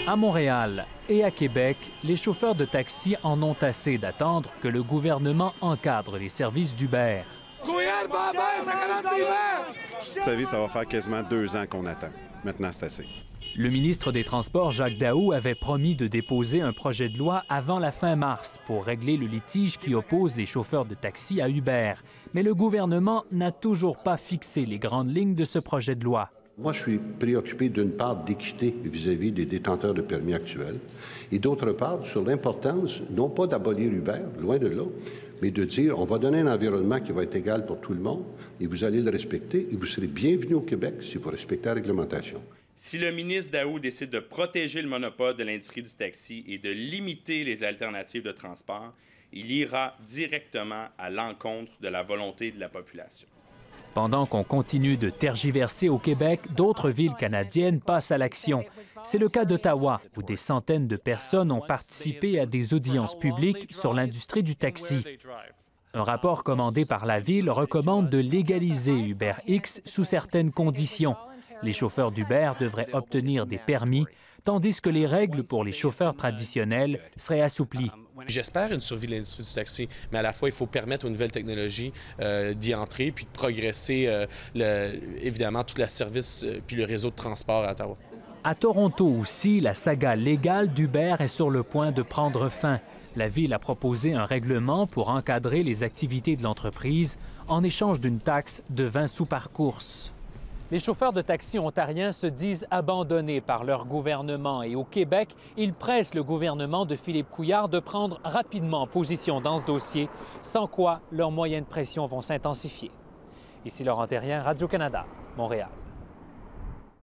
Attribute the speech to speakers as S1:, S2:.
S1: À Montréal et à Québec, les chauffeurs de taxi en ont assez d'attendre que le gouvernement encadre les services d'Uber.
S2: Vous savez, ça va faire quasiment 2 ans qu'on attend. Maintenant, c'est assez.
S1: Le ministre des Transports, Jacques Daoust, avait promis de déposer un projet de loi avant la fin mars pour régler le litige qui oppose les chauffeurs de taxi à Uber. Mais le gouvernement n'a toujours pas fixé les grandes lignes de ce projet de loi.
S3: Moi, je suis préoccupé d'une part d'équité vis-à-vis des détenteurs de permis actuels et d'autre part sur l'importance, non pas d'abolir Uber, loin de là, mais de dire on va donner un environnement qui va être égal pour tout le monde et vous allez le respecter et vous serez bienvenus au Québec si vous respectez la réglementation.
S4: Si le ministre Daoust décide de protéger le monopole de l'industrie du taxi et de limiter les alternatives de transport, il ira directement à l'encontre de la volonté de la population.
S1: Pendant qu'on continue de tergiverser au Québec, d'autres villes canadiennes passent à l'action. C'est le cas d'Ottawa, où des centaines de personnes ont participé à des audiences publiques sur l'industrie du taxi. Un rapport commandé par la ville recommande de légaliser UberX sous certaines conditions. Les chauffeurs d'Uber devraient obtenir des permis, tandis que les règles pour les chauffeurs traditionnels seraient assouplies.
S5: J'espère une survie de l'industrie du taxi, mais à la fois, il faut permettre aux nouvelles technologies d'y entrer puis de progresser, évidemment, tout le service puis le réseau de transport à Ottawa.
S1: À Toronto aussi, la saga légale d'Uber est sur le point de prendre fin. La ville a proposé un règlement pour encadrer les activités de l'entreprise en échange d'une taxe de 20 sous par course. Les chauffeurs de taxi ontariens se disent abandonnés par leur gouvernement et au Québec, ils pressent le gouvernement de Philippe Couillard de prendre rapidement position dans ce dossier, sans quoi leurs moyens de pression vont s'intensifier. Ici Laurent Terrien, Radio-Canada, Montréal.